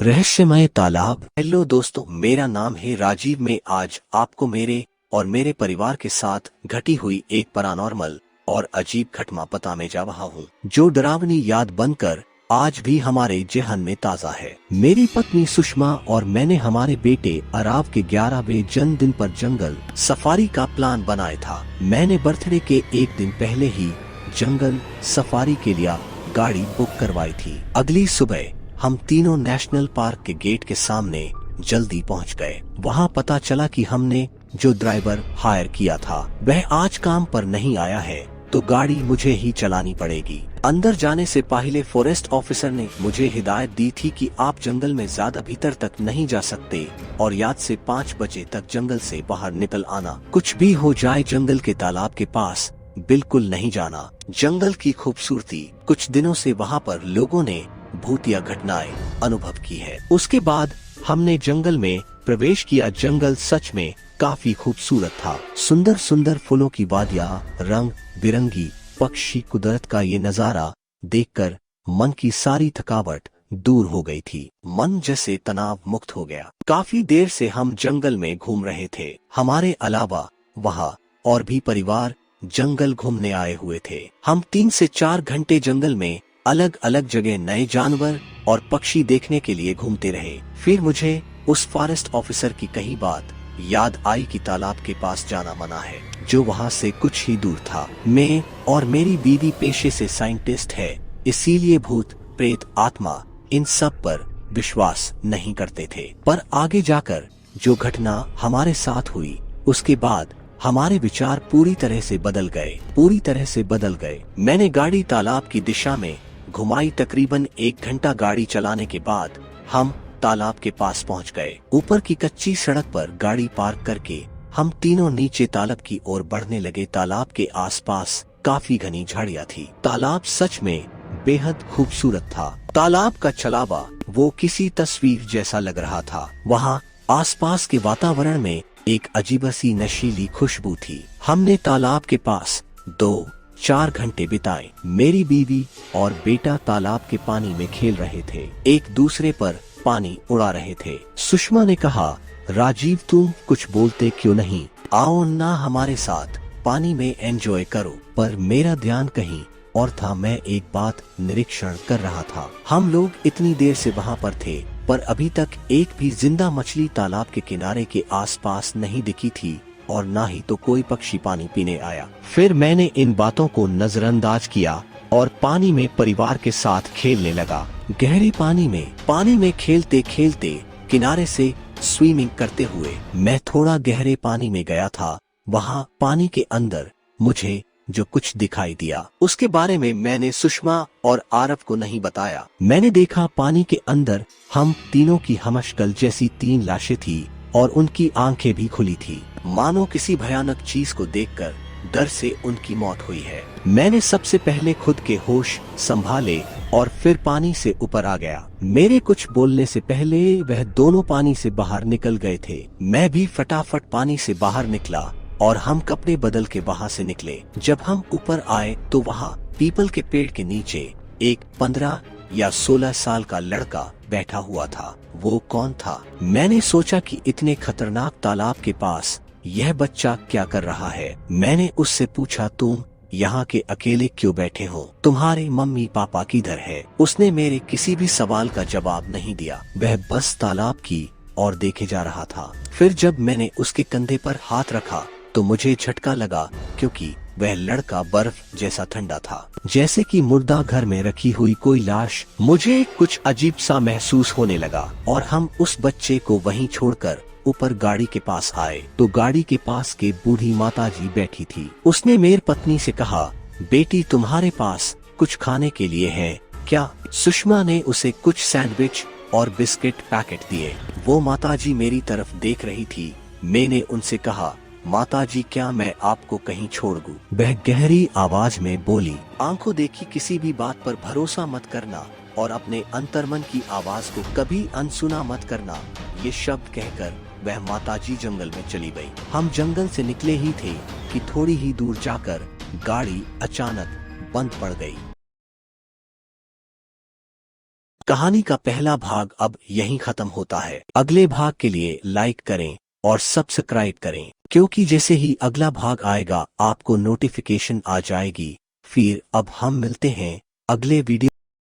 रहस्यमय तालाब। हेलो दोस्तों, मेरा नाम है राजीव। मैं आज आपको मेरे और मेरे परिवार के साथ घटी हुई एक पैरानॉर्मल और अजीब घटना बताने जा रहा हूँ, जो डरावनी याद बनकर आज भी हमारे जहन में ताज़ा है। मेरी पत्नी सुषमा और मैंने हमारे बेटे अराव के 11वें जन्मदिन पर जंगल सफारी का प्लान बनाया था। मैंने बर्थडे के एक दिन पहले ही जंगल सफारी के लिए गाड़ी बुक करवाई थी। अगली सुबह हम तीनों नेशनल पार्क के गेट के सामने जल्दी पहुंच गए। वहां पता चला कि हमने जो ड्राइवर हायर किया था वह आज काम पर नहीं आया है, तो गाड़ी मुझे ही चलानी पड़ेगी। अंदर जाने से पहले फॉरेस्ट ऑफिसर ने मुझे हिदायत दी थी कि आप जंगल में ज्यादा भीतर तक नहीं जा सकते और याद से 5 बजे तक जंगल से बाहर निकल आना। कुछ भी हो जाए, जंगल के तालाब के पास बिल्कुल नहीं जाना। जंगल की खूबसूरती। कुछ दिनों से वहाँ पर लोगों ने भूतिया घटनाएं अनुभव की है। उसके बाद हमने जंगल में प्रवेश किया। जंगल सच में काफी खूबसूरत था। सुंदर सुंदर फूलों की वादियां, रंग बिरंगी पक्षी, कुदरत का ये नजारा देखकर मन की सारी थकावट दूर हो गई थी। मन जैसे तनाव मुक्त हो गया। काफी देर से हम जंगल में घूम रहे थे। हमारे अलावा वहाँ और भी परिवार जंगल घूमने आए हुए थे। हम 3 से 4 घंटे जंगल में अलग अलग जगह नए जानवर और पक्षी देखने के लिए घूमते रहे। फिर मुझे उस फॉरेस्ट ऑफिसर की कही बात याद आई कि तालाब के पास जाना मना है, जो वहाँ से कुछ ही दूर था। मैं और मेरी बीवी पेशे से साइंटिस्ट है, इसीलिए भूत प्रेत आत्मा इन सब पर विश्वास नहीं करते थे। पर आगे जाकर जो घटना हमारे साथ हुई, उसके बाद हमारे विचार पूरी तरह से बदल गए। मैंने गाड़ी तालाब की दिशा में घुमाई। तकरीबन 1 घंटा गाड़ी चलाने के बाद हम तालाब के पास पहुंच गए। ऊपर की कच्ची सड़क पर गाड़ी पार्क करके हम तीनों नीचे तालाब की ओर बढ़ने लगे। तालाब के आसपास काफी घनी झाड़ियां थी। तालाब सच में बेहद खूबसूरत था। तालाब का छलावा वो किसी तस्वीर जैसा लग रहा था। वहाँ आसपास के वातावरण में एक अजीब सी नशीली खुशबू थी। हमने तालाब के पास 2-4 घंटे बिताए। मेरी बीवी और बेटा तालाब के पानी में खेल रहे थे, एक दूसरे पर पानी उड़ा रहे थे। सुषमा ने कहा, राजीव तुम कुछ बोलते क्यों नहीं, आओ ना हमारे साथ पानी में एंजॉय करो। पर मेरा ध्यान कहीं और था। मैं एक बात निरीक्षण कर रहा था। हम लोग इतनी देर से वहाँ पर थे, पर अभी तक एक भी जिंदा मछली तालाब के किनारे के आसपास नहीं दिखी थी और ना ही तो कोई पक्षी पानी पीने आया। फिर मैंने इन बातों को नजरअंदाज किया और पानी में परिवार के साथ खेलने लगा। गहरे पानी में खेलते खेलते किनारे से स्विमिंग करते हुए मैं थोड़ा गहरे पानी में गया था। वहाँ पानी के अंदर मुझे जो कुछ दिखाई दिया, उसके बारे में मैंने सुषमा और आरव को नहीं बताया। मैंने देखा पानी के अंदर हम तीनों की हमशक्ल जैसी 3 लाशें थी और उनकी आंखें भी खुली थी, मानो किसी भयानक चीज को देखकर डर से उनकी मौत हुई है। मैंने सबसे पहले खुद के होश संभाले और फिर पानी से ऊपर आ गया। मेरे कुछ बोलने से पहले वह दोनों पानी से बाहर निकल गए थे। मैं भी फटाफट पानी से बाहर निकला और हम कपड़े बदल के वहाँ से निकले। जब हम ऊपर आए तो वहाँ पीपल के पेड़ के नीचे एक 15 या 16 साल का लड़का बैठा हुआ था। वो कौन था? मैंने सोचा कि इतने खतरनाक तालाब के पास यह बच्चा क्या कर रहा है। मैंने उससे पूछा, तुम यहाँ के अकेले क्यों बैठे हो? तुम्हारे मम्मी पापा किधर है? उसने मेरे किसी भी सवाल का जवाब नहीं दिया। वह बस तालाब की ओर देखे जा रहा था। फिर जब मैंने उसके कंधे पर हाथ रखा तो मुझे झटका लगा, क्योंकि वह लड़का बर्फ जैसा ठंडा था, जैसे कि मुर्दा घर में रखी हुई कोई लाश। मुझे कुछ अजीब सा महसूस होने लगा और हम उस बच्चे को वहीं छोड़कर ऊपर गाड़ी के पास आए तो गाड़ी के पास के बूढ़ी माताजी बैठी थी। उसने मेरी पत्नी से कहा, बेटी तुम्हारे पास कुछ खाने के लिए है क्या? सुषमा ने उसे कुछ सैंडविच और बिस्किट पैकेट दिए। वो माताजी मेरी तरफ देख रही थी। मैंने उनसे कहा, माताजी क्या मैं आपको कहीं छोड़ दूं? वह गहरी आवाज में बोली, आंखों देखी किसी भी बात पर भरोसा मत करना और अपने अंतर्मन की आवाज को कभी अनसुना मत करना। ये शब्द कहकर वह माताजी जंगल में चली गई। हम जंगल से निकले ही थे कि थोड़ी ही दूर जाकर गाड़ी अचानक बंद पड़ गई। कहानी का पहला भाग अब यहीं खत्म होता है। अगले भाग के लिए लाइक करें और सब्सक्राइब करें, क्योंकि जैसे ही अगला भाग आएगा आपको नोटिफिकेशन आ जाएगी। फिर अब हम मिलते हैं अगले वीडियो